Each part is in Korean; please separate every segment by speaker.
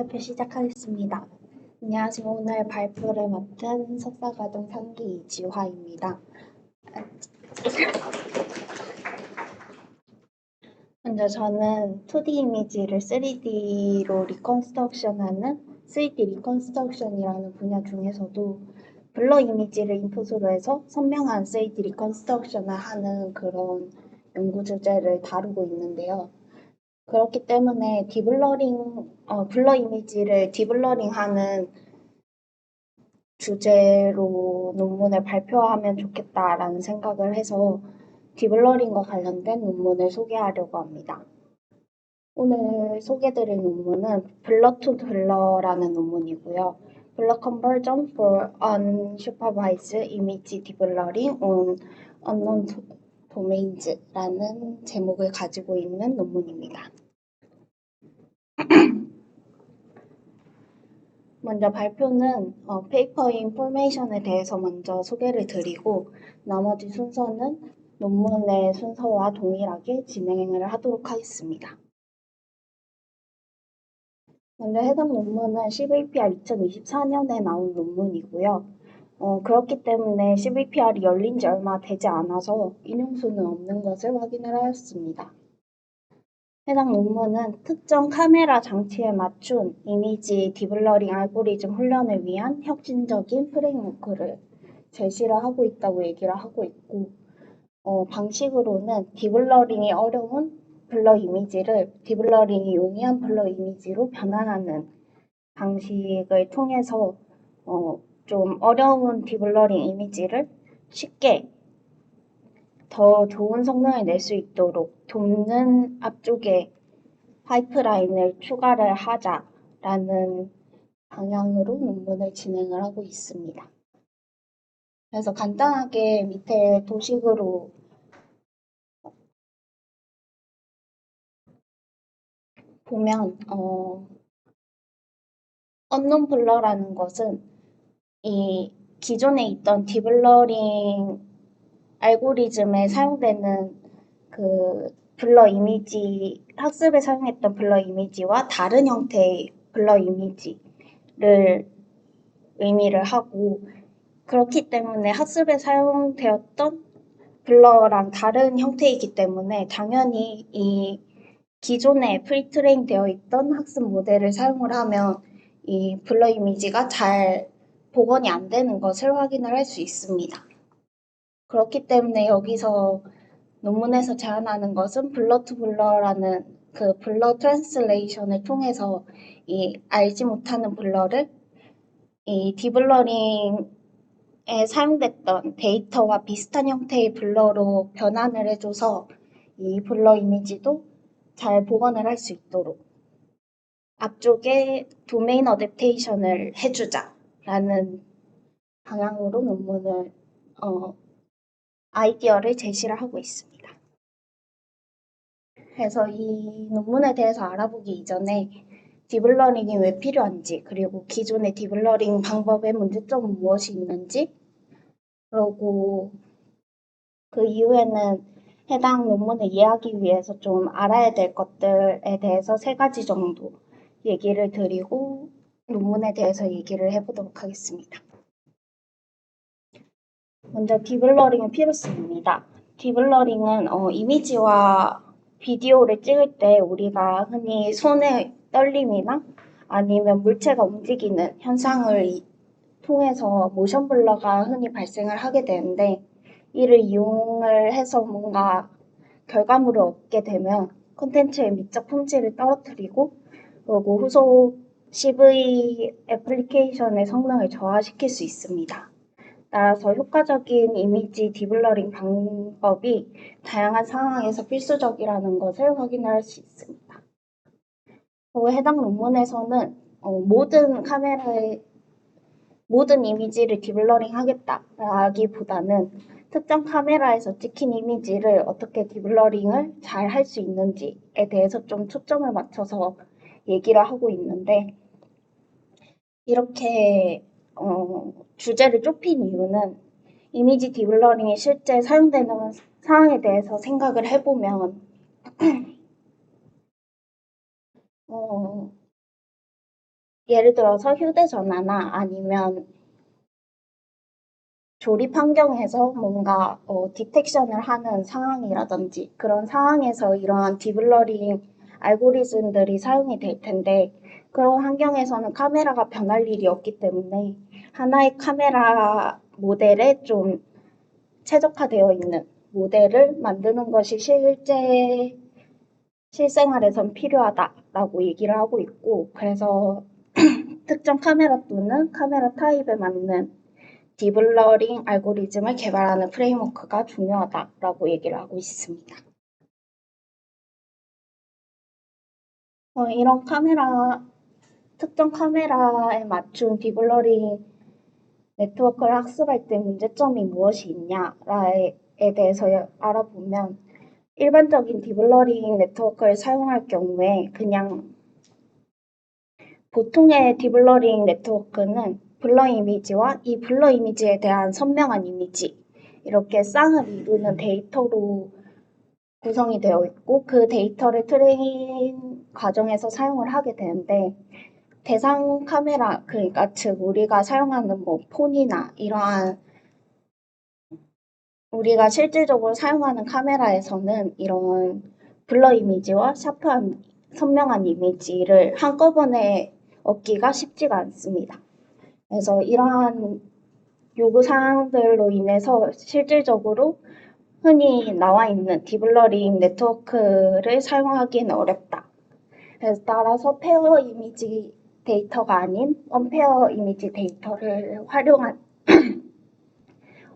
Speaker 1: 발표 시작하겠습니다. 안녕하세요. 오늘 발표를 맡은 석사과정 3기 이지화입니다. 먼저 저는 2D 이미지를 3D로 리컨스트럭션하는 3D 리컨스트럭션이라는 분야 중에서도 블러 이미지를 인풋으로 해서 선명한 3D 리컨스트럭션을 하는 그런 연구 주제를 다루고 있는데요. 그렇기 때문에 블러 이미지를 디블러링하는 주제로 논문을 발표하면 좋겠다라는 생각을 해서 딥러닝과 관련된 논문을 소개하려고 합니다. 오늘 소개드릴 논문은 블러 투 블러라는 논문이고요. Blur Conversion for Unsupervised Image Deblurring on Unknown Domains라는 제목을 가지고 있는 논문입니다. 먼저 발표는 페이퍼 인포메이션에 대해서 먼저 소개를 드리고 나머지 순서는 논문의 순서와 동일하게 진행을 하도록 하겠습니다. 먼저 해당 논문은 CVPR 2024년에 나온 논문이고요. 그렇기 때문에 CVPR이 열린 지 얼마 되지 않아서 인용수는 없는 것을 확인을 하였습니다. 해당 논문은 특정 카메라 장치에 맞춘 이미지 디블러링 알고리즘 훈련을 위한 혁신적인 프레임워크를 제시를 하고 있다고 얘기를 하고 있고, 방식으로는 디블러링이 어려운 블러 이미지를 디블러링이 용이한 블러 이미지로 변환하는 방식을 통해서 좀 어려운 디블러링 이미지를 쉽게 더 좋은 성능을 낼 수 있도록 돕는 앞쪽에 파이프라인을 추가를 하자라는 방향으로 논문을 진행을 하고 있습니다. 그래서 간단하게 밑에 도식으로 보면 언논 블러라는 것은 이 기존에 있던 딥블러링 알고리즘에 사용되는 그 블러 이미지, 학습에 사용했던 블러 이미지와 다른 형태의 블러 이미지를 의미를 하고, 그렇기 때문에 학습에 사용되었던 블러랑 다른 형태이기 때문에 당연히 이 기존에 프리트레인 되어 있던 학습 모델을 사용을 하면 이 블러 이미지가 잘 복원이 안 되는 것을 확인을 할 수 있습니다. 그렇기 때문에 여기서 논문에서 제안하는 것은 블러 투 블러라는 그 블러 트랜슬레이션을 통해서 이 알지 못하는 블러를 이 디블러링에 사용됐던 데이터와 비슷한 형태의 블러로 변환을 해줘서 이 블러 이미지도 잘 복원을 할 수 있도록 앞쪽에 도메인 어댑테이션을 해주자라는 방향으로 논문을 아이디어를 제시를 하고 있습니다. 그래서 이 논문에 대해서 알아보기 이전에 딥러닝이 왜 필요한지, 그리고 기존의 딥러닝 방법의 문제점은 무엇이 있는지, 그리고 그 이후에는 해당 논문을 이해하기 위해서 좀 알아야 될 것들에 대해서 3가지 정도 얘기를 드리고 논문에 대해서 얘기를 해보도록 하겠습니다. 먼저 딥러닝의 필요성입니다. 딥러닝은 이미지와 비디오를 찍을 때 우리가 흔히 손의 떨림이나 아니면 물체가 움직이는 현상을 통해서 모션 블러가 흔히 발생을 하게 되는데, 이를 이용을 해서 뭔가 결과물을 얻게 되면 콘텐츠의 미적 품질을 떨어뜨리고, 그리고 후속 CV 애플리케이션의 성능을 저하시킬 수 있습니다. 따라서 효과적인 이미지 디블러링 방법이 다양한 상황에서 필수적이라는 것을 확인할 수 있습니다. 해당 논문에서는 모든 이미지를 디블러링 하겠다라기보다는 특정 카메라에서 찍힌 이미지를 어떻게 디블러링을 잘 할 수 있는지에 대해서 좀 초점을 맞춰서 얘기를 하고 있는데, 이렇게 주제를 좁힌 이유는 이미지 디블러링이 실제 사용되는 상황에 대해서 생각을 해보면 예를 들어서 휴대전화나 아니면 조립 환경에서 뭔가 디텍션을 하는 상황이라든지 그런 상황에서 이러한 딥러닝 알고리즘들이 사용이 될 텐데 그런 환경에서는 카메라가 변할 일이 없기 때문에 하나의 카메라 모델에 좀 최적화되어 있는 모델을 만드는 것이 실생활에선 필요하다라고 얘기를 하고 있고 그래서 특정 카메라 또는 카메라 타입에 맞는 딥러닝 알고리즘을 개발하는 프레임워크가 중요하다라고 얘기를 하고 있습니다. 이런 특정 카메라에 맞춘 딥러닝 네트워크를 학습할 때 문제점이 무엇이 있냐에 대해서 알아보면 일반적인 딥러닝 네트워크를 사용할 경우에 그냥 보통의 딥러닝 네트워크는 블러 이미지와 이 블러 이미지에 대한 선명한 이미지 이렇게 쌍을 이루는 데이터로 구성이 되어 있고 그 데이터를 트레인 과정에서 사용을 하게 되는데 대상 카메라 그러니까 즉 우리가 사용하는 뭐 폰이나 이러한 우리가 실질적으로 사용하는 카메라에서는 이런 블러 이미지와 샤프한 선명한 이미지를 한꺼번에 얻기가 쉽지가 않습니다. 그래서 이러한 요구사항들로 인해서 실질적으로 흔히 나와 있는 딥러닝 네트워크를 사용하기는 어렵다. 그래서 따라서 페어 이미지 데이터가 아닌 언페어 이미지 데이터를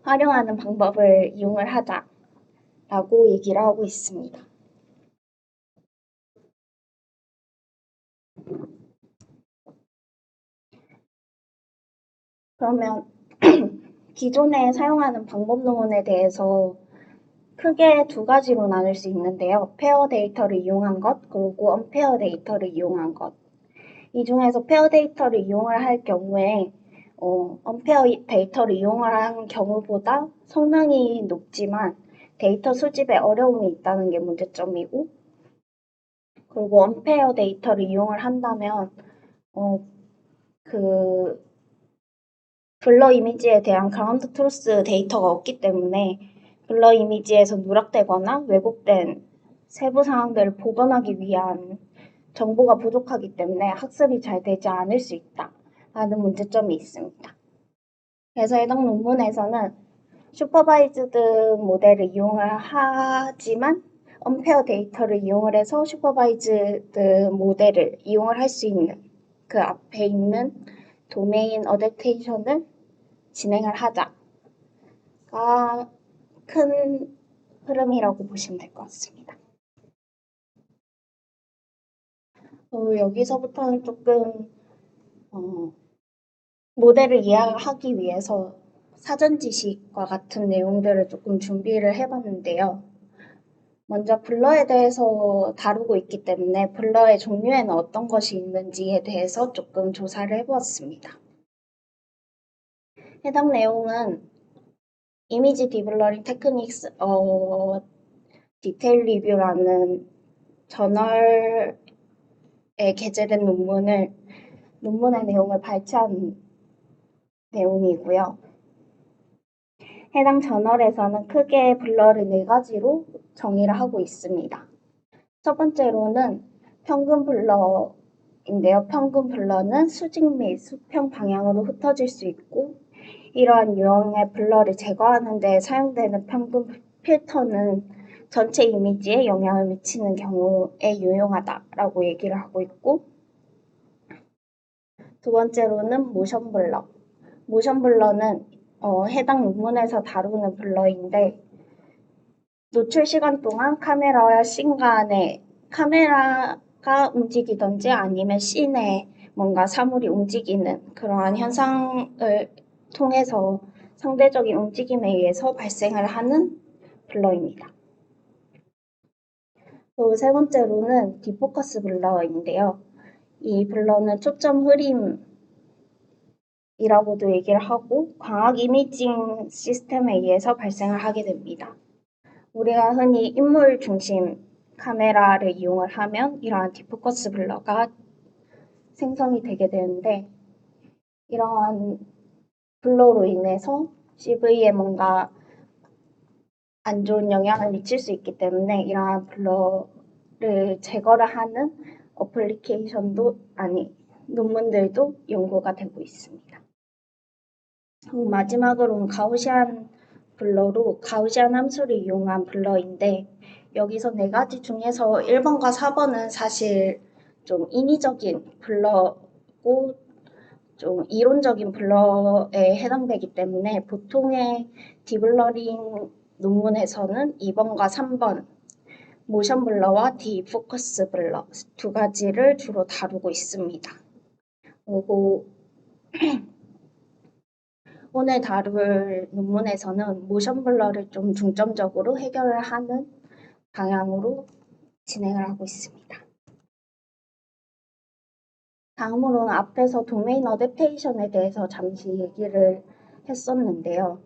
Speaker 1: 활용하는 방법을 이용을 하자라고 얘기를 하고 있습니다. 그러면 기존에 사용하는 방법론에 대해서 크게 두 가지로 나눌 수 있는데요. 페어 데이터를 이용한 것, 그리고 언페어 데이터를 이용한 것. 이 중에서 페어 데이터를 이용을 할 경우에 언페어 데이터를 이용을 한 경우보다 성능이 높지만 데이터 수집에 어려움이 있다는 게 문제점이고 그리고 언페어 데이터를 이용을 한다면 그 블러 이미지에 대한 그라운드 트루스 데이터가 없기 때문에 블러 이미지에서 누락되거나 왜곡된 세부 사항들을 복원하기 위한 정보가 부족하기 때문에 학습이 잘 되지 않을 수 있다라는 문제점이 있습니다. 그래서 해당 논문에서는 슈퍼바이즈드 모델을 이용을 하지만 언페어 데이터를 이용을 해서 슈퍼바이즈드 모델을 이용을 할 수 있는 그 앞에 있는 도메인 어댑테이션을 진행을 하자가 큰 흐름이라고 보시면 될 것 같습니다. 여기서부터는 조금 모델을 이해하기 위해서 사전 지식과 같은 내용들을 조금 준비를 해봤는데요. 먼저 블러에 대해서 다루고 있기 때문에 블러의 종류에는 어떤 것이 있는지에 대해서 조금 조사를 해보았습니다. 해당 내용은 이미지 디블러링 테크닉스 디테일 리뷰라는 저널에 게재된 논문의 내용을 발췌한 내용이고요. 해당 저널에서는 크게 블러를 4가지로 정의를 하고 있습니다. 첫 번째로는 평균 블러인데요. 평균 블러는 수직 및 수평 방향으로 흩어질 수 있고 이러한 유형의 블러를 제거하는 데 사용되는 평균 필터는 전체 이미지에 영향을 미치는 경우에 유용하다라고 얘기를 하고 있고 두 번째로는 모션 블러. 모션 블러는 해당 논문에서 다루는 블러인데 노출 시간 동안 카메라와 씬 간에 카메라가 움직이든지 아니면 씬에 뭔가 사물이 움직이는 그러한 현상을 통해서 상대적인 움직임에 의해서 발생을 하는 블러입니다. 또 세 번째로는 디포커스 블러인데요. 이 블러는 초점 흐림이라고도 얘기를 하고 광학 이미징 시스템에 의해서 발생을 하게 됩니다. 우리가 흔히 인물 중심 카메라를 이용을 하면 이러한 디포커스 블러가 생성이 되게 되는데 이러한 블러로 인해서 CV에 뭔가 안 좋은 영향을 미칠 수 있기 때문에 이러한 블러를 제거를 하는 논문들도 연구가 되고 있습니다. 마지막으로는 가우시안 블러로 가우시안 함수를 이용한 블러인데 여기서 네 가지 중에서 1번과 4번은 사실 좀 인위적인 블러고 좀 이론적인 블러에 해당되기 때문에 보통의 딥블러링 논문에서는 2번과 3번 모션 블러와 디포커스 블러 두 가지를 주로 다루고 있습니다. 그리고 오늘 다룰 논문에서는 모션 블러를 좀 중점적으로 해결을 하는 방향으로 진행을 하고 있습니다. 다음으로는 앞에서 도메인 어댑테이션에 대해서 잠시 얘기를 했었는데요.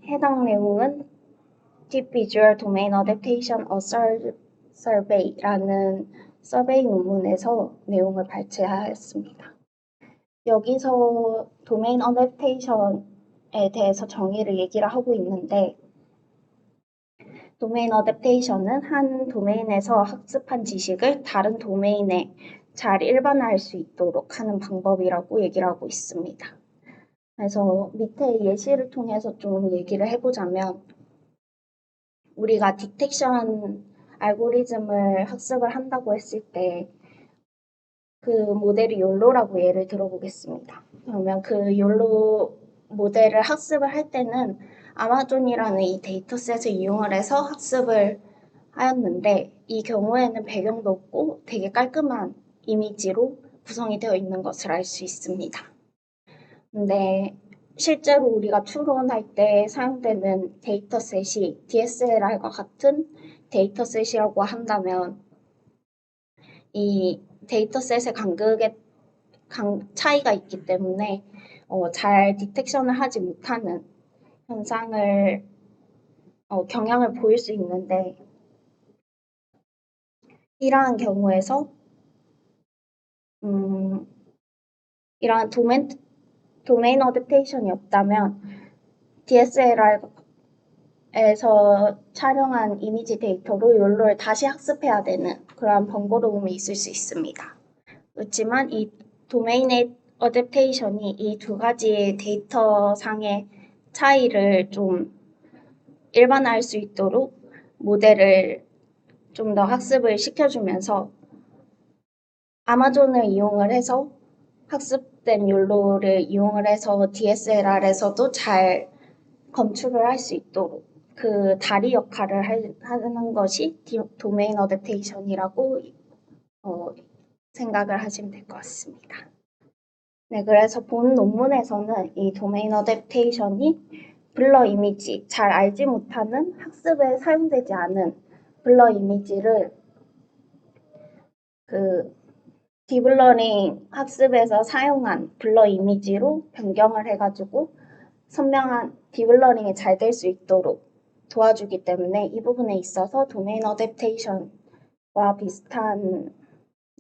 Speaker 1: 해당 내용은 Deep Visual Domain Adaptation Survey라는 서베이 논문에서 내용을 발췌하였습니다. 여기서 도메인 어댑테이션에 대해서 정의를 얘기를 하고 있는데 도메인 어댑테이션은 한 도메인에서 학습한 지식을 다른 도메인에 잘 일반화할 수 있도록 하는 방법이라고 얘기를 하고 있습니다. 그래서 밑에 예시를 통해서 좀 얘기를 해보자면 우리가 디텍션 알고리즘을 학습을 한다고 했을 때 그 모델이 욜로라고 예를 들어보겠습니다. 그러면 그 욜로 모델을 학습을 할 때는 아마존이라는 이 데이터셋을 이용을 해서 학습을 하였는데 이 경우에는 배경도 없고 되게 깔끔한 이미지로 구성이 되어 있는 것을 알 수 있습니다. 근데 실제로 우리가 추론할 때 사용되는 데이터셋이 DSLR과 같은 데이터셋이라고 한다면 이 데이터셋의 간극에 차이가 있기 때문에 잘 디텍션을 하지 못하는 현상을 경향을 보일 수 있는데 이러한 경우에서 이러한 도메인 어댑테이션이 없다면 DSLR에서 촬영한 이미지 데이터로 욜로를 다시 학습해야 되는 그러한 번거로움이 있을 수 있습니다. 그렇지만 이 도메인 어댑테이션이 이 두 가지의 데이터상의 차이를 좀 일반화할 수 있도록 모델을 좀 더 학습을 시켜주면서 아마존을 이용을 해서 학습된 욜로를 이용을 해서 DSLR에서도 잘 검출을 할 수 있도록 그 다리 역할을 하는 것이 도메인 어댑테이션이라고 생각을 하시면 될 것 같습니다. 네, 그래서 본 논문에서는 이 도메인 어댑테이션이 블러 이미지, 잘 알지 못하는 학습에 사용되지 않은 블러 이미지를 그 딥러닝 학습에서 사용한 블러 이미지로 변경을 해가지고 선명한 딥러닝이 잘 될 수 있도록 도와주기 때문에 이 부분에 있어서 도메인 어댑테이션과 비슷한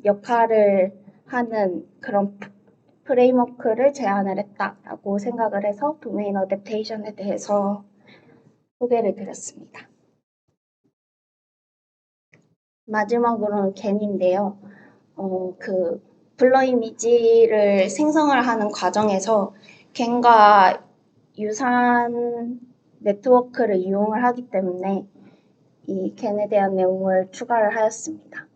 Speaker 1: 역할을 하는 그런 프레임워크를 제안을 했다라고 생각을 해서 도메인 어댑테이션에 대해서 소개를 드렸습니다. 마지막으로는 겐인데요. 그 블러 이미지를 생성을 하는 과정에서 겐과 유사한 네트워크를 이용을 하기 때문에 이 겐에 대한 내용을 추가를 하였습니다.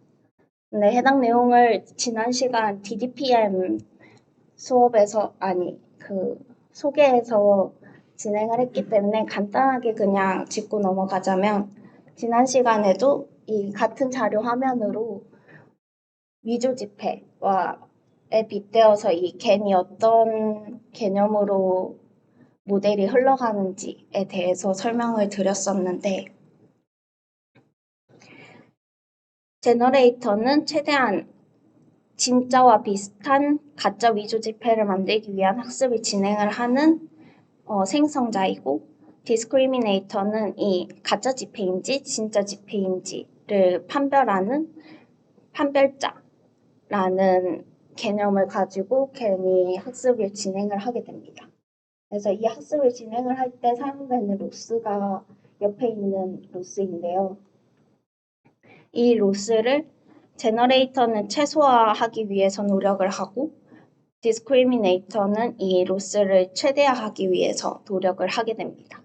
Speaker 1: 근데 해당 내용을 지난 시간 DDPM 수업에서 소개에서 진행을 했기 때문에 간단하게 그냥 짚고 넘어가자면 지난 시간에도 이 같은 자료 화면으로 위조 지폐와에 빗대어서 이 겐이 어떤 개념으로 모델이 흘러가는지에 대해서 설명을 드렸었는데 제너레이터는 최대한 진짜와 비슷한 가짜 위조 지폐를 만들기 위한 학습을 진행을 하는 생성자이고 디스크리미네이터는 이 가짜 지폐인지 진짜 지폐인지를 판별하는 판별자라는 개념을 가지고 괜히 학습을 진행을 하게 됩니다. 그래서 이 학습을 진행을 할 때 사용되는 로스가 옆에 있는 로스인데요. 이 로스를 제너레이터는 최소화하기 위해서 노력을 하고 디스크리미네이터는 이 로스를 최대화하기 위해서 노력을 하게 됩니다.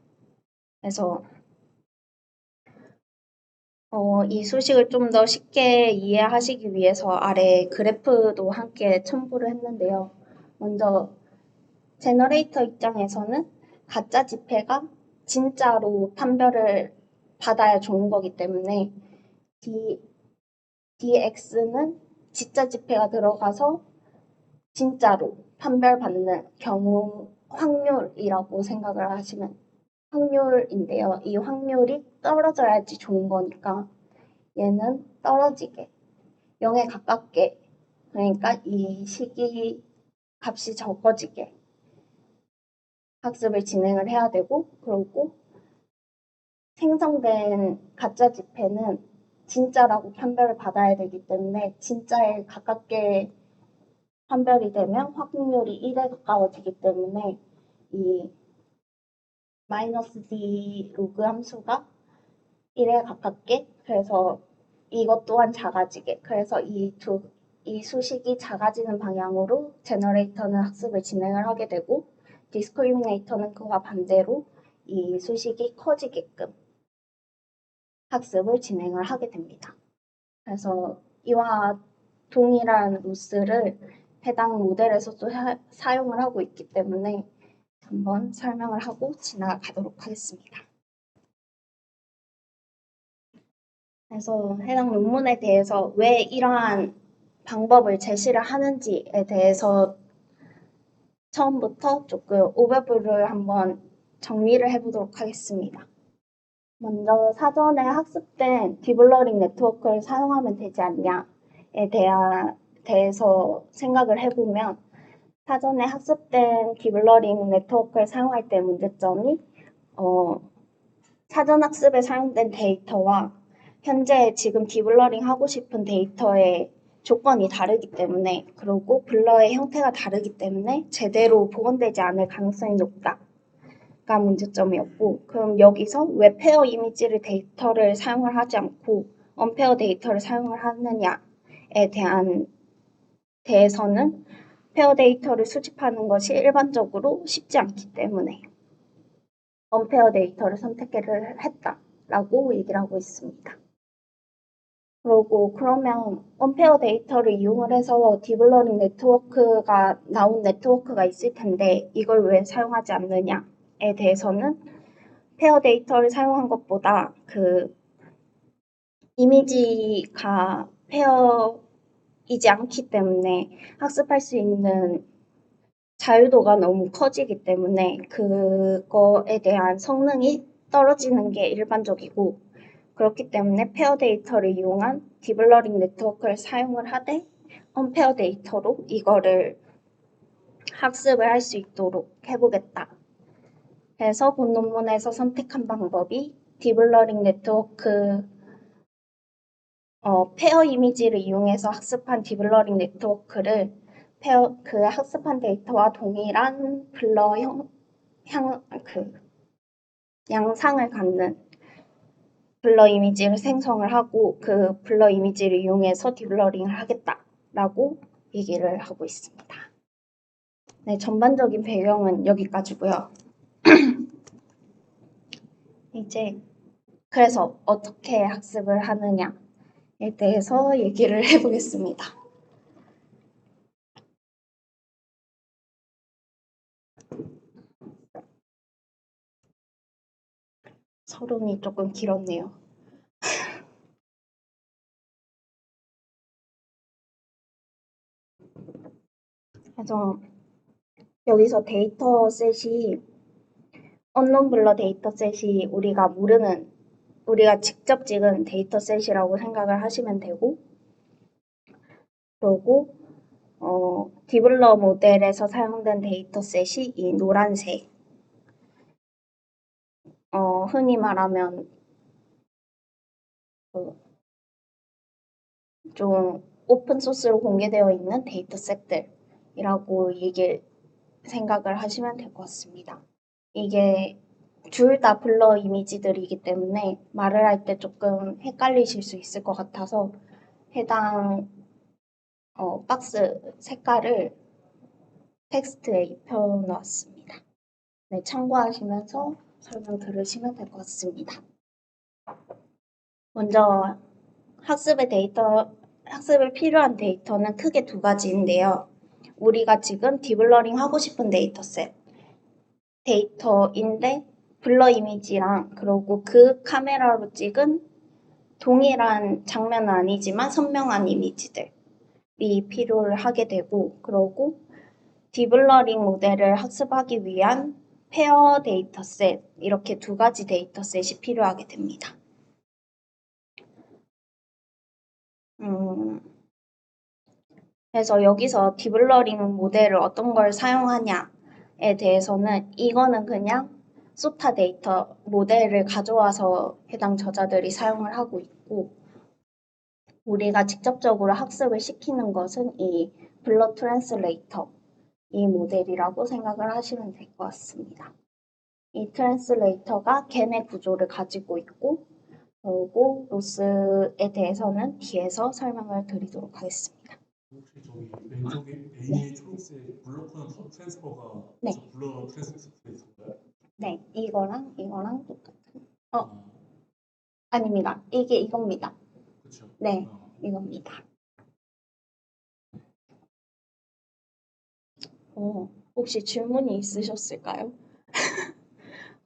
Speaker 1: 그래서 이 소식을 좀 더 쉽게 이해하시기 위해서 아래 그래프도 함께 첨부를 했는데요. 먼저 제너레이터 입장에서는 가짜 지폐가 진짜로 판별을 받아야 좋은 거기 때문에 DX는 진짜 지폐가 들어가서 진짜로 판별받는 경우 확률이라고 생각을 하시면 확률인데요. 이 확률이 떨어져야지 좋은 거니까 얘는 떨어지게 0에 가깝게 그러니까 이 시기 값이 적어지게 학습을 진행을 해야 되고 그리고 생성된 가짜 지폐는 진짜라고 판별을 받아야 되기 때문에 진짜에 가깝게 판별이 되면 확률이 1에 가까워지기 때문에 이 -d 로그 함수가 1에 가깝게 그래서 이것 또한 작아지게 그래서 이 수식이 작아지는 방향으로 제너레이터는 학습을 진행을 하게 되고 디스크리미네이터는 그와 반대로 이 수식이 커지게끔 학습을 진행을 하게 됩니다. 그래서 이와 동일한 로스를 해당 모델에서도 사용을 하고 있기 때문에 한번 설명을 하고 지나가도록 하겠습니다. 그래서 해당 논문에 대해서 왜 이러한 방법을 제시를 하는지에 대해서 처음부터 조금 오버뷰를 한번 정리를 해보도록 하겠습니다. 먼저 사전에 학습된 딥러닝 네트워크를 사용하면 되지 않냐에 대해서 생각을 해보면 사전에 학습된 딥러닝 네트워크를 사용할 때 문제점이 사전 학습에 사용된 데이터와 현재 지금 딥러닝 하고 싶은 데이터의 조건이 다르기 때문에 그리고 블러의 형태가 다르기 때문에 제대로 복원되지 않을 가능성이 높다가 문제점이었고 그럼 여기서 왜 페어 이미지를 데이터를 사용을 하지 않고 언페어 데이터를 사용을 하느냐에 대해서는 페어 데이터를 수집하는 것이 일반적으로 쉽지 않기 때문에 언페어 데이터를 선택을 했다라고 얘기를 하고 있습니다. 그러면 언페어 데이터를 이용을 해서 딥러닝 네트워크가 나온 네트워크가 있을 텐데 이걸 왜 사용하지 않느냐에 대해서는 페어 데이터를 사용한 것보다 그 이미지가 페어이지 않기 때문에 학습할 수 있는 자유도가 너무 커지기 때문에 그거에 대한 성능이 떨어지는 게 일반적이고 그렇기 때문에 페어 데이터를 이용한 딥러닝 네트워크를 사용을 하되 언페어 데이터로 이거를 학습을 할 수 있도록 해보겠다. 그래서 본 논문에서 선택한 방법이 딥러닝 네트워크 페어 이미지를 이용해서 학습한 딥러닝 네트워크를 그 학습한 데이터와 동일한 블러 양상을 갖는 블러 이미지를 생성을 하고 그 블러 이미지를 이용해서 딥러닝을 하겠다라고 얘기를 하고 있습니다. 네, 전반적인 배경은 여기까지고요. 이제 그래서 어떻게 학습을 하느냐에 대해서 얘기를 해보겠습니다. 서론이 조금 길었네요. 그래서 여기서 데이터셋이 언론 블러 데이터셋이 우리가 직접 찍은 데이터셋이라고 생각을 하시면 되고 그리고 딥블러 모델에서 사용된 데이터셋이 이 노란색 흔히 말하면 좀 오픈 소스로 공개되어 있는 데이터셋들이라고 생각을 하시면 될 것 같습니다. 이게 둘 다 블러 이미지들이기 때문에 말을 할 때 조금 헷갈리실 수 있을 것 같아서 해당 박스 색깔을 텍스트에 입혀놓았습니다. 네, 참고하시면서 설명 들으시면 될 것 같습니다. 먼저 학습에 필요한 데이터는 크게 두 가지인데요. 우리가 지금 딥러닝 하고 싶은 데이터인데 블러 이미지랑 그리고 그 카메라로 찍은 동일한 장면은 아니지만 선명한 이미지들이 필요를 하게 되고, 그리고 딥러닝 모델을 학습하기 위한 페어 데이터셋, 이렇게 두 가지 데이터셋이 필요하게 됩니다. 그래서 여기서 딥러닝 모델을 어떤 걸 사용하냐에 대해서는 이거는 그냥 소타 데이터 모델을 가져와서 해당 저자들이 사용을 하고 있고, 우리가 직접적으로 학습을 시키는 것은 이 블러 트랜슬레이터, 이 모델이라고 생각을 하시면 될 것 같습니다. 이 트랜슬레이터가 겐의 구조를 가지고 있고, 그리고 로스에 대해서는 뒤에서 설명을 드리도록 하겠습니다.
Speaker 2: 혹시 저기 왼쪽에 A의 초록색 블러 커널 트랜스퍼가
Speaker 1: 네.
Speaker 2: 저 블러 트랜스퍼인가요?
Speaker 1: 네, 이거랑 똑같은. 아닙니다. 이겁니다.
Speaker 2: 그렇죠.
Speaker 1: 네, 이겁니다. 혹시 질문이 있으셨을까요?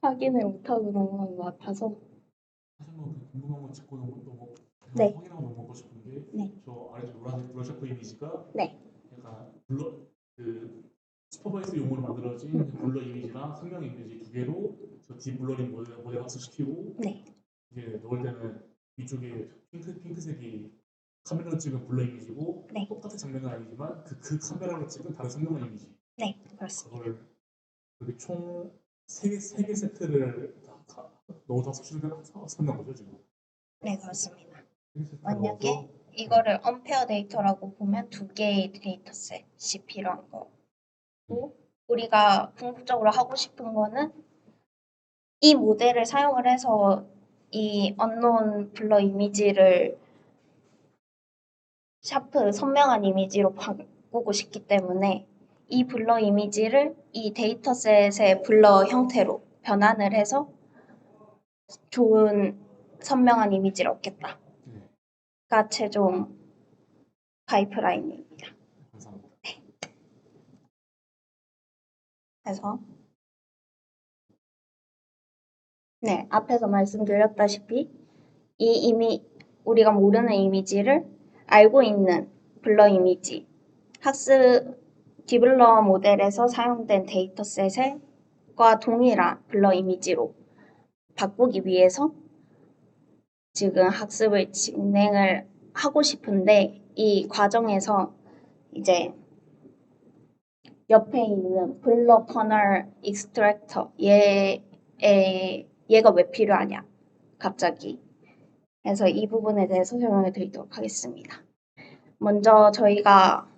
Speaker 1: 확인을 못하고 넘어간 것 같아서.
Speaker 2: 사실 뭐 궁금한 거 짚고 넘어
Speaker 1: 네.
Speaker 2: 확인하고 넘어가고 싶은 게,
Speaker 1: 네.
Speaker 2: 저 아래쪽 노란색 블러 샤프 이미지가
Speaker 1: 네.
Speaker 2: 약간 블러 그 슈퍼바이스 용어로 만들어진 블러 이미지랑 선명 이미지 두 개로 저 딥블러링 모델 학습시키고,
Speaker 1: 네.
Speaker 2: 이제 넣을 때는 위쪽에 핑크색이 카메라로 찍은 블러 이미지고,
Speaker 1: 네.
Speaker 2: 똑같은 장면은 아니지만 그 카메라로 찍은 다른 선명한 이미지.
Speaker 1: 네, 그렇습니다.
Speaker 2: 그걸 그렇게 총 3개 세트를 다 넣어서 학습하는 거죠 지금?
Speaker 1: 네, 그렇습니다.
Speaker 2: 3개 세트
Speaker 1: 만약에
Speaker 2: 넣어서
Speaker 1: 이거를 언페어 데이터라고 보면 두 개의 데이터셋이 필요한 거고, 우리가 궁극적으로 하고 싶은 거는 이 모델을 사용을 해서 이 언노운 블러 이미지를 샤프 선명한 이미지로 바꾸고 싶기 때문에 이 블러 이미지를 이 데이터셋의 블러 형태로 변환을 해서 좋은 선명한 이미지를 얻겠다가 최종 파이프라인입니다.
Speaker 2: 감사합니다.
Speaker 1: 그래서 네, 앞에서 말씀드렸다시피 우리가 모르는 이미지를 알고 있는 블러 이미지, 딥블러 모델에서 사용된 데이터셋과 동일한 블러 이미지로 바꾸기 위해서 지금 학습을 진행을 하고 싶은데, 이 과정에서 이제 옆에 있는 블러 커널 익스트랙터 얘가 왜 필요하냐 갑자기. 그래서 이 부분에 대해서 설명을 드리도록 하겠습니다. 먼저 저희가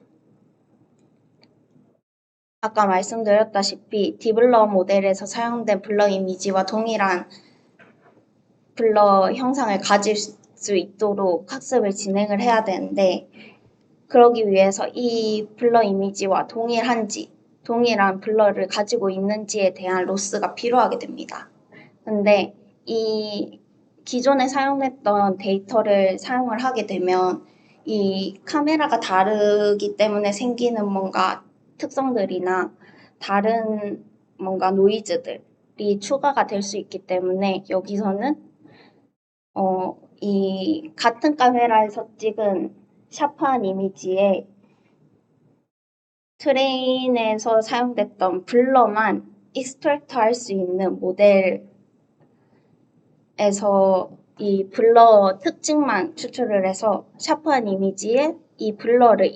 Speaker 1: 아까 말씀드렸다시피 딥블러 모델에서 사용된 블러 이미지와 동일한 블러 형상을 가질 수 있도록 학습을 진행을 해야 되는데, 그러기 위해서 이 블러 이미지와 동일한 블러를 가지고 있는지에 대한 로스가 필요하게 됩니다. 근데 이 기존에 사용했던 데이터를 사용을 하게 되면 이 카메라가 다르기 때문에 생기는 뭔가 특성들이나 다른 뭔가 노이즈들이 추가가 될 수 있기 때문에 여기서는 이 같은 카메라에서 찍은 샤프한 이미지에 트레인에서 사용됐던 블러만 익스트랙트 할 수 있는 모델에서 이 블러 특징만 추출을 해서 샤프한 이미지에 이 블러를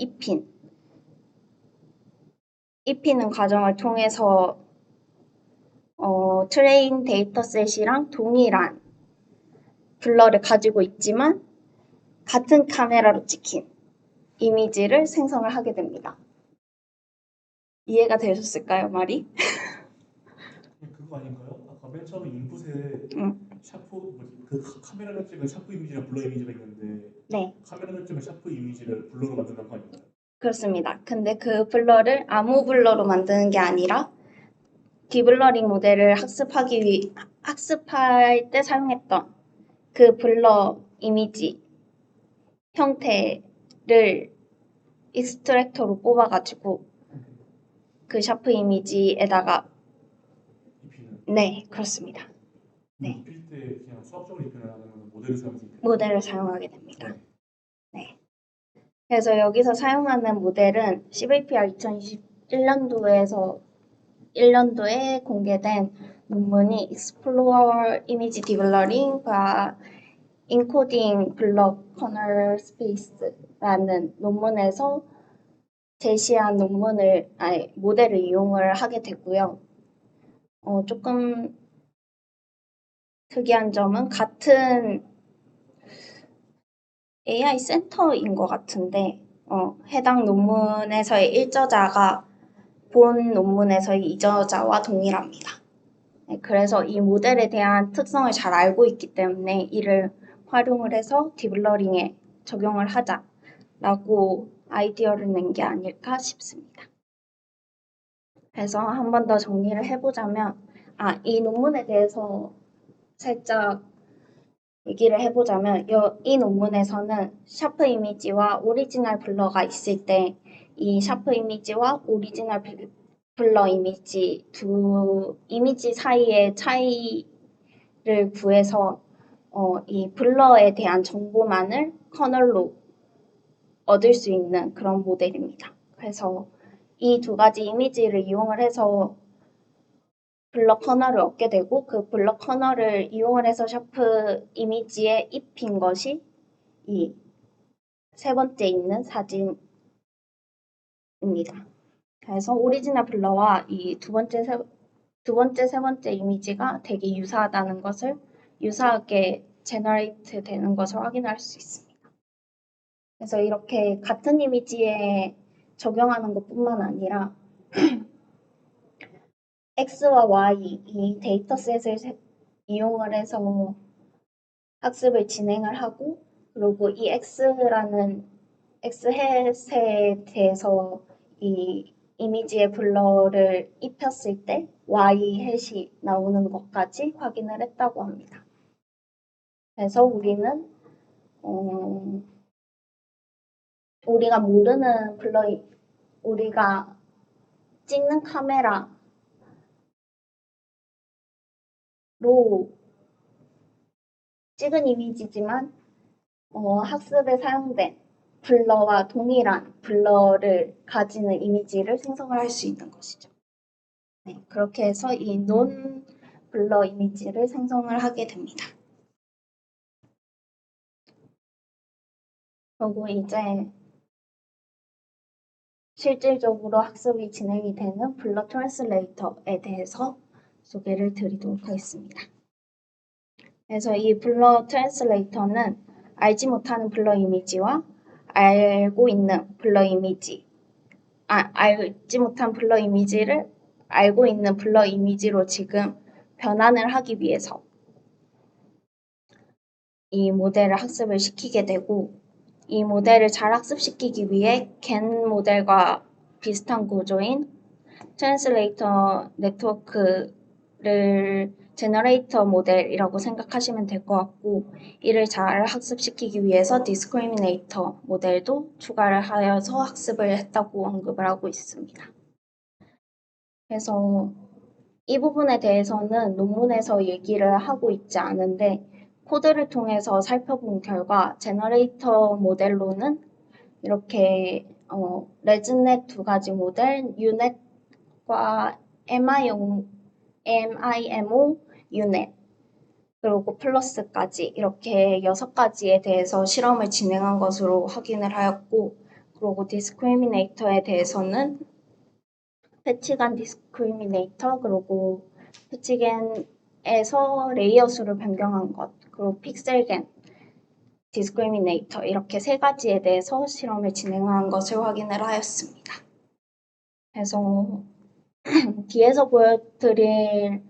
Speaker 1: 입히는 과정을 통해서 트레인 데이터셋이랑 동일한 블러를 가지고 있지만 같은 카메라로 찍힌 이미지를 생성을 하게 됩니다. 이해가 되셨을까요, 말이?
Speaker 2: 그거 아닌가요? 아까 맨 처음에 인풋에
Speaker 1: 응.
Speaker 2: 샤프 뭐지? 그 카메라를 찍은 샤프 이미지랑 블러 이미지가 있는데
Speaker 1: 네,
Speaker 2: 카메라를 찍은 샤프 이미지를 블러로 만든다는 거 아닌가요?
Speaker 1: 그렇습니다. 근데 그 블러를 아무 블러로 만드는 게 아니라 딥블러링 모델을 학습할 때 사용했던 그 블러 이미지 형태를 익스트랙터로 뽑아가지고 그 샤프 이미지에다가
Speaker 2: 입히는.
Speaker 1: 네, 그렇습니다. 네.
Speaker 2: 입힐 때 그냥 수학적으로 입히는 아니면 모델을 사용해서 입히는?
Speaker 1: 모델을 사용하게 됩니다.
Speaker 2: 네.
Speaker 1: 네. 그래서 여기서 사용하는 모델은 CVPR 2021년도에 공개된 논문이 Explore Image Deblurring과 Encoding Block Kernel Space라는 논문에서 제시한 모델을 이용을 하게 됐고요. 조금 특이한 점은 같은 AI 센터인 것 같은데, 해당 논문에서의 1저자가 본 논문에서의 2저자와 동일합니다. 네, 그래서 이 모델에 대한 특성을 잘 알고 있기 때문에 이를 활용을 해서 딥러닝에 적용을 하자라고 아이디어를 낸 게 아닐까 싶습니다. 그래서 한 번 더 정리를 해보자면, 이 논문에 대해서 살짝 얘기를 해보자면, 이 논문에서는 샤프 이미지와 오리지널 블러가 있을 때, 이 샤프 이미지와 오리지널 블러 이미지 두 이미지 사이의 차이를 구해서 이 블러에 대한 정보만을 커널로 얻을 수 있는 그런 모델입니다. 그래서 이 두 가지 이미지를 이용을 해서 블러 커널을 얻게 되고 그 블러 커널을 이용을 해서 샤프 이미지에 입힌 것이 이 세 번째 있는 사진입니다. 그래서 오리지널 블러와 이 두 번째, 세 번째 이미지가 되게 유사하게 제너레이트 되는 것을 확인할 수 있습니다. 그래서 이렇게 같은 이미지에 적용하는 것뿐만 아니라 X와 Y 이 데이터셋을 이용을 해서 학습을 진행을 하고 그리고 이 X햇에 대해서 이 이미지의 블러를 입혔을 때 Y햇이 나오는 것까지 확인을 했다고 합니다. 그래서 우리가 모르는 우리가 찍는 카메라로 찍은 이미지지만 학습에 사용된 블러와 동일한 블러를 가지는 이미지를 생성을 할 수 있는 것이죠. 네, 그렇게 해서 이 논 블러 이미지를 생성을 하게 됩니다. 그리고 이제 실질적으로 학습이 진행이 되는 블러 트랜슬레이터에 대해서 소개를 드리도록 하겠습니다. 그래서 이 블러 트랜슬레이터는 알지 못하는 블러 이미지와 알고 있는 블러 이미지, 알지 못한 블러 이미지를 알고 있는 블러 이미지로 지금 변환을 하기 위해서 이 모델을 학습을 시키게 되고 이 모델을 잘 학습시키기 위해 겐 모델과 비슷한 구조인 트랜슬레이터 네트워크를 제너레이터 모델이라고 생각하시면 될 것 같고 이를 잘 학습시키기 위해서 디스크리미네이터 모델도 추가를 하여서 학습을 했다고 언급을 하고 있습니다. 그래서 이 부분에 대해서는 논문에서 얘기를 하고 있지 않은데 코드를 통해서 살펴본 결과 제너레이터 모델로는 이렇게 레즈넷 두 가지 모델, 유넷과 MIMO 유넷 그리고 플러스까지 이렇게 6가지에 대해서 실험을 진행한 것으로 확인을 하였고 그리고 디스크리미네이터에 대해서는 패치간 디스크리미네이터 그리고 패치겐에서 레이어 수를 변경한 것 그리고 픽셀겐 discriminator 이렇게 세 가지에 대해서 실험을 진행한 것을 확인을 하였습니다. 그래서 뒤에서 보여드릴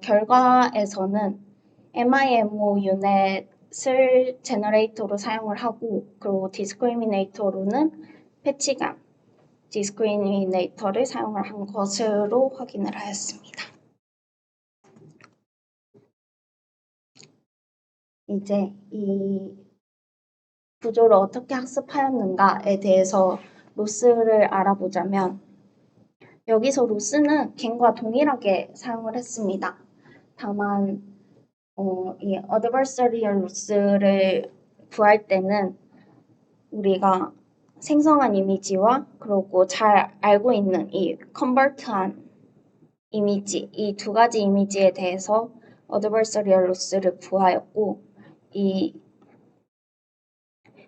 Speaker 1: 결과에서는 MIMO 유닛을 제너레이터로 사용을 하고 그리고 디스크리미네이터로는 패치감 디스크리미네이터를 사용을 한 것으로 확인을 하였습니다. 이제 이 구조를 어떻게 학습하였는가에 대해서 로스를 알아보자면 여기서 로스는 갱과 동일하게 사용을 했습니다. 다만 이 adversarial loss를 구할 때는 우리가 생성한 이미지와 그리고 잘 알고 있는 이 컨버트한 이미지 이 두 가지 이미지에 대해서 adversarial loss를 구하였고 이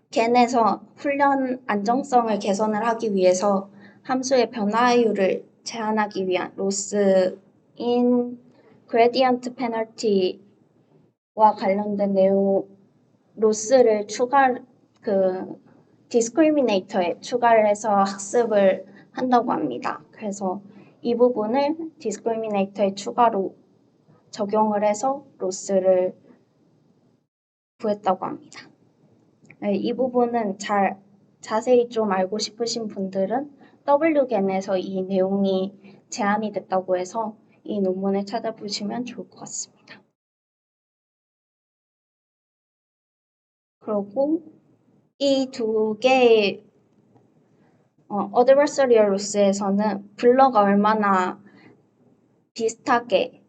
Speaker 1: 겐에서 훈련 안정성을 개선을 하기 위해서 함수의 변화율을 제한하기 위한 로스인 그레디언트 페널티와 관련된 내용 로스를 디스크리미네이터에 추가를 해서 학습을 한다고 합니다. 그래서 이 부분을 디스크리미네이터에 추가로 적용을 해서 로스를 구했다고 합니다. 이 부분은 자세히 좀 알고 싶으신 분들은 WGEN에서 이 내용이 제안이 됐다고 해서 이 논문을 찾아보시면 좋을 것 같습니다. 그리고 이 두 개의 adversarial loss에서는 블러가 얼마나 비슷하게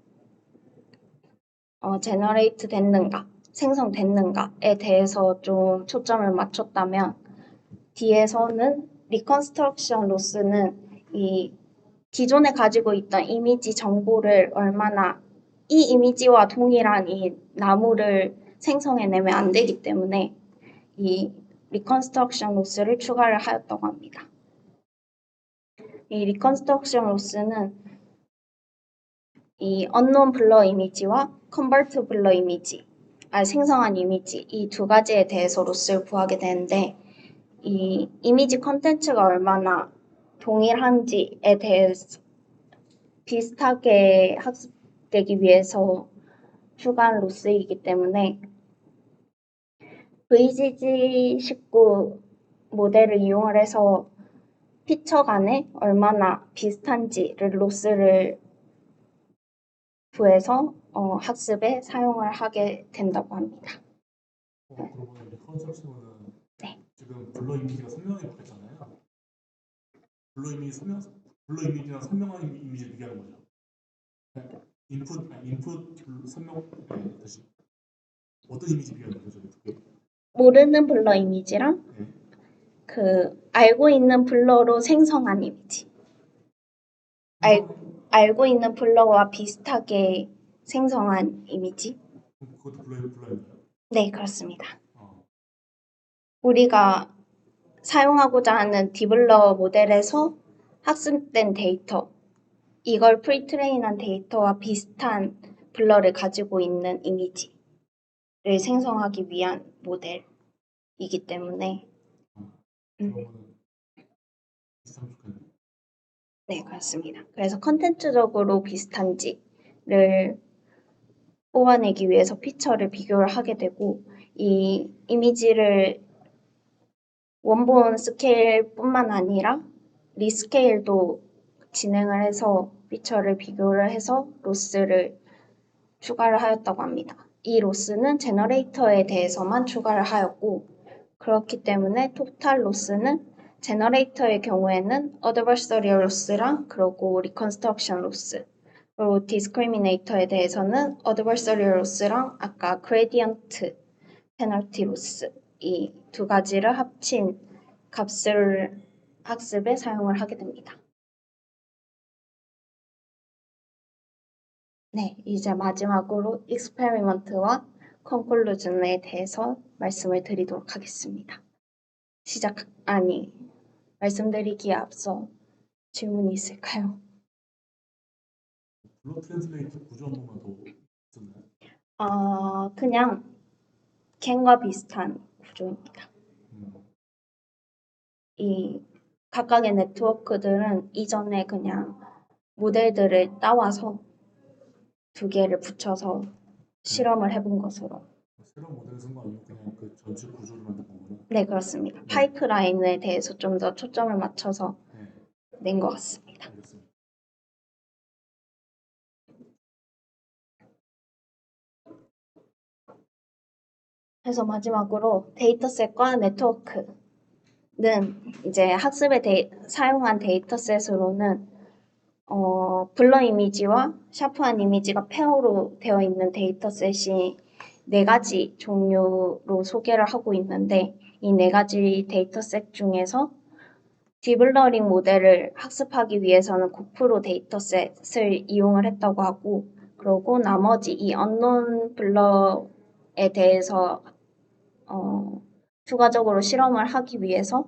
Speaker 1: 제너레이트 됐는가, 생성됐는가에 대해서 좀 초점을 맞췄다면 뒤에서는 리컨스트럭션 로스는 이 기존에 가지고 있던 이미지 정보를 얼마나 이 이미지와 동일한 이 나무를 생성해내면 안 되기 때문에 이 리컨스트럭션 로스를 추가를 하였다고 합니다. 이 리컨스트럭션 로스는 이 unknown 블러 이미지와 convert 블러 이미지, 생성한 이미지 이 두 가지에 대해서 로스를 구하게 되는데 이 이미지 컨텐츠가 얼마나 동일한지에 대해서 비슷하게 학습되기 위해서 추가한 로스이기 때문에 VGG19 모델을 이용을 해서 피처 간에 얼마나 비슷한지를 로스를 구해서 학습에 사용을 하게 된다고 합니다.
Speaker 2: 그러면 리컨스트럭션은
Speaker 1: 네.
Speaker 2: 지금 블러 이미지가 선명하게 바뀌었잖아요. 블러 이미지랑 선명한 이미지를 비교하는 거죠. 인풋 선명 다시 어떤 이미지 비교하는 거죠? 저게?
Speaker 1: 모르는 블러 이미지랑
Speaker 2: 네.
Speaker 1: 알고 있는 블러로 생성한 이미지. 알고 있는 블러와 비슷하게 생성한 이미지.
Speaker 2: 그것도 블러인가요?
Speaker 1: 네, 그렇습니다. 우리가 사용하고자 하는 딥블러 모델에서 학습된 데이터, 이걸 프리트레인한 데이터와 비슷한 블러를 가지고 있는 이미지를 생성하기 위한 모델이기 때문에 네, 그렇습니다. 그래서 컨텐츠적으로 비슷한지를 뽑아내기 위해서 피처를 비교를 하게 되고 이 이미지를 원본 스케일뿐만 아니라 리스케일도 진행을 해서 피처를 비교를 해서 로스를 추가를 하였다고 합니다. 이 로스는 제너레이터에 대해서만 추가를 하였고 그렇기 때문에 토탈 로스는 제너레이터의 경우에는 adversarial loss랑 그리고 reconstruction loss 그리고 discriminator에 대해서는 adversarial loss랑 아까 gradient penalty loss 이 두 가지를 합친 값을 학습에 사용을 하게 됩니다. 네, 이제 마지막으로 experiment와 conclusion에 대해서 말씀을 드리도록 하겠습니다. 말씀드리기에 앞서 질문이 있을까요?
Speaker 2: 블러 트랜슬레이터 구조 한 번만 더 있었나요?
Speaker 1: 그냥 캔과 비슷한 구조입니다. 이 각각의 네트워크들은 이전에 그냥 모델들을 따와서 두 개를 붙여서 실험을 해본 것으로.
Speaker 2: 새로운 모델을 쓴 거 아니고 그냥 그 전체 구조를 만든 거구나.
Speaker 1: 네, 그렇습니다. 파이프라인에 대해서 좀 더 초점을 맞춰서 낸 것 같습니다.
Speaker 2: 알겠습니다.
Speaker 1: 그래서 마지막으로 데이터셋과 네트워크는 이제 학습에 사용한 데이터셋으로는 블러 이미지와 샤프한 이미지가 페어로 되어 있는 데이터셋이 4가지 종류로 소개를 하고 있는데 이 4가지 데이터셋 중에서 딥러닝 모델을 학습하기 위해서는 고프로 데이터셋을 이용을 했다고 하고 그리고 나머지 이 언논 블러에 대해서 추가적으로 실험을 하기 위해서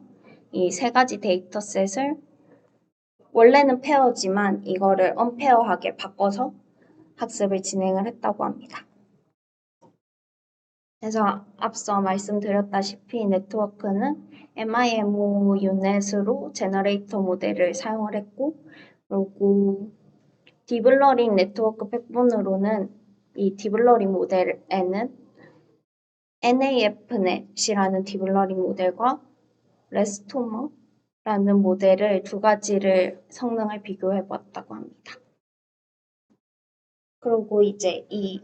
Speaker 1: 이 3가지 데이터셋을 원래는 페어지만 이거를 언페어하게 바꿔서 학습을 진행을 했다고 합니다. 그래서 앞서 말씀드렸다시피 네트워크는 MIMO 유넷으로 제너레이터 모델을 사용을 했고 그리고 딥러닝 네트워크 백본으로는 이 딥러닝 모델에는 NAFNet이라는 딥러닝 모델과 레스토머라는 모델을 2가지를 성능을 비교해 보았다고 합니다. 그리고 이제 이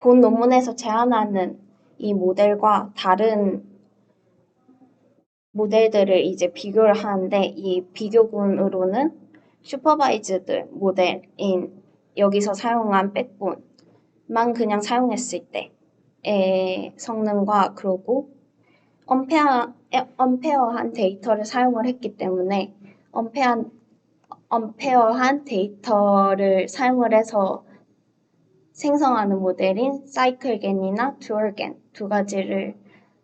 Speaker 1: 본 논문에서 제안하는 이 모델과 다른 모델들을 이제 비교를 하는데 이 비교군으로는 슈퍼바이즈드 모델인 여기서 사용한 백본만 그냥 사용했을 때의 성능과 그리고 언페어한 데이터를 사용을 했기 때문에 언페어한 데이터를 사용을 해서 생성하는 모델인 사이클겐이나 듀얼겐 2가지를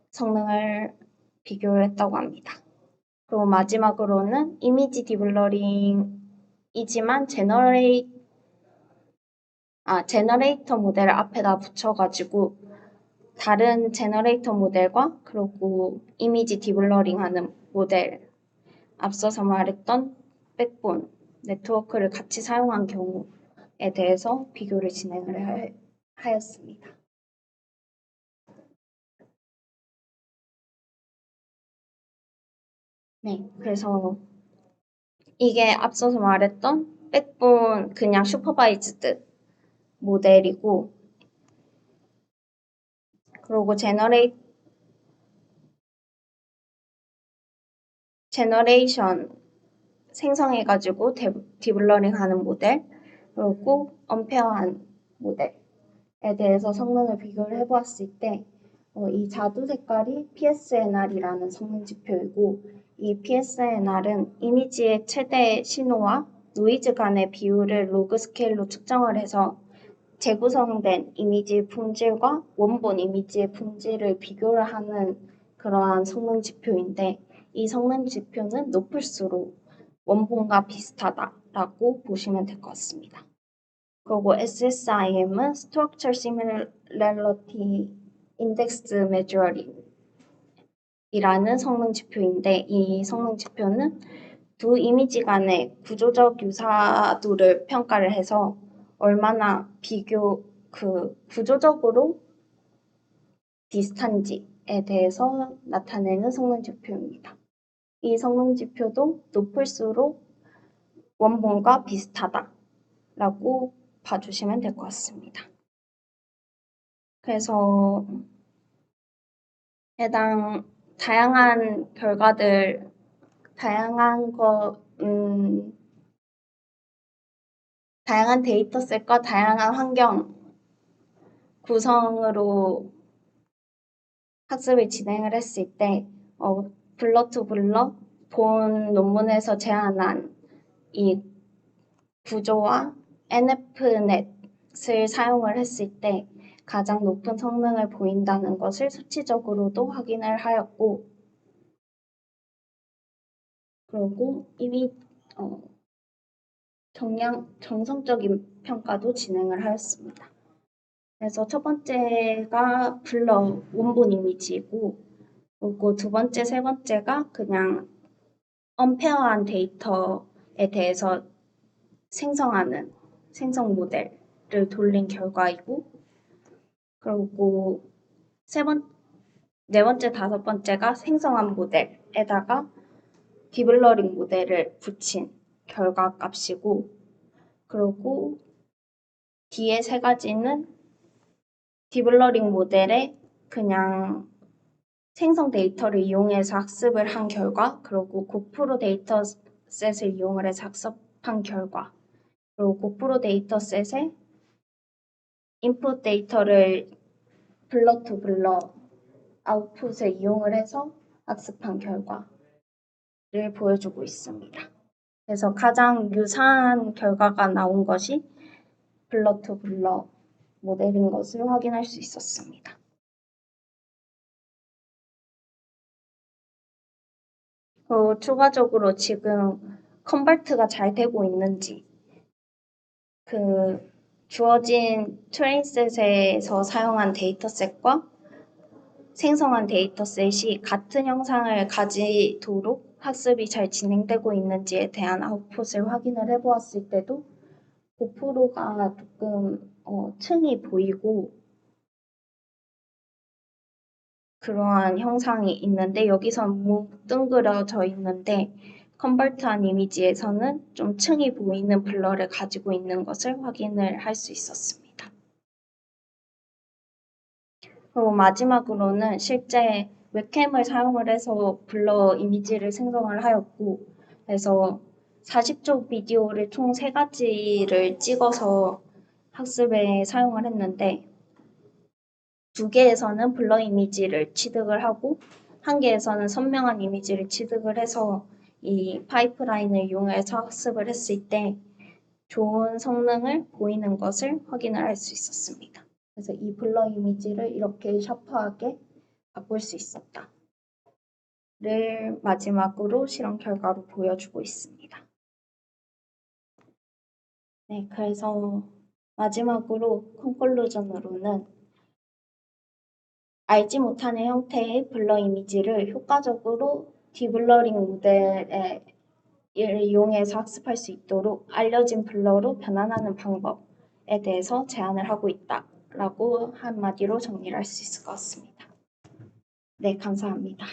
Speaker 1: 성능을 비교를 했다고 합니다. 그리고 마지막으로는 이미지 딥러닝이지만 제너레이터 모델을 앞에다 붙여가지고 다른 제너레이터 모델과 그리고 이미지 딥러닝 하는 모델 앞서서 말했던 백본 네트워크를 같이 사용한 경우에 대해서 비교를 진행을 하였습니다. 네, 그래서 이게 앞서서 말했던 백본 그냥 슈퍼바이즈드 모델이고 그리고 제너레이션 생성해가지고 딥러닝 하는 모델 그리고 언페어한 모델에 대해서 성능을 비교를 해보았을 때 이 자두 색깔이 PSNR이라는 성능 지표이고 이 PSNR은 이미지의 최대 신호와 노이즈 간의 비율을 로그 스케일로 측정을 해서 재구성된 이미지의 품질과 원본 이미지의 품질을 비교를 하는 그러한 성능 지표인데 이 성능 지표는 높을수록 원본과 비슷하다라고 보시면 될 것 같습니다. 그리고 SSIM은 Structure Similarity Index Measuring 이라는 성능 지표인데 이 성능 지표는 두 이미지 간의 구조적 유사도를 평가를 해서 얼마나 구조적으로 비슷한지에 대해서 나타내는 성능 지표입니다. 이 성능 지표도 높을수록 원본과 비슷하다라고 봐주시면 될 것 같습니다. 그래서 해당 다양한 결과들, 다양한 데이터셋과 다양한 환경 구성으로 학습을 진행을 했을 때 블러 투 블러 본 논문에서 제안한 이 구조와 NFNet을 사용을 했을 때 가장 높은 성능을 보인다는 것을 수치적으로도 확인을 하였고 그리고 이미 정성적인 평가도 진행을 하였습니다. 그래서 첫 번째가 블러 원본 이미지이고, 그리고 두 번째, 세 번째가 그냥 언페어한 데이터에 대해서 생성하는 생성 모델을 돌린 결과이고, 그리고 네 번째, 다섯 번째가 생성한 모델에다가 딥러닝 모델을 붙인 결과 값이고, 그리고 뒤에 세 가지는 딥러닝 모델에 그냥 생성 데이터를 이용해서 학습을 한 결과, 그리고 고프로 데이터셋을 이용을 해서 학습한 결과, 그리고 고프로 데이터셋에 인풋 데이터를 블러 투 블러 아웃풋을 이용을 해서 학습한 결과를 보여주고 있습니다. 그래서 가장 유사한 결과가 나온 것이 블러 투 블러 모델인 것을 확인할 수 있었습니다. 추가적으로 지금 컨버트가 잘 되고 있는지, 주어진 트레인셋에서 사용한 데이터셋과 생성한 데이터셋이 같은 형상을 가지도록 학습이 잘 진행되고 있는지에 대한 아웃풋을 확인을 해보았을 때도 고프로가 조금 층이 보이고 그러한 형상이 있는데, 여기선 뭉뚱그려져 있는데 컨버트한 이미지에서는 좀 층이 보이는 블러를 가지고 있는 것을 확인을 할 수 있었습니다. 그리고 마지막으로는 실제 웹캠을 사용을 해서 블러 이미지를 생성을 하였고, 그래서 40초 비디오를 총 3가지를 찍어서 학습에 사용을 했는데, 2개에서는 블러 이미지를 취득을 하고 1개에서는 선명한 이미지를 취득을 해서 이 파이프라인을 이용해서 학습을 했을 때 좋은 성능을 보이는 것을 확인을 할 수 있었습니다. 그래서 이 블러 이미지를 이렇게 샤프하게 바꿀 수 있었다를 마지막으로 실험 결과로 보여주고 있습니다. 네, 그래서 마지막으로 컨클루전으로는 알지 못하는 형태의 블러 이미지를 효과적으로 딥러닝 모델을 이용해서 학습할 수 있도록 알려진 블러로 변환하는 방법에 대해서 제안을 하고 있다라고 한마디로 정리를 할 수 있을 것 같습니다. 네, 감사합니다.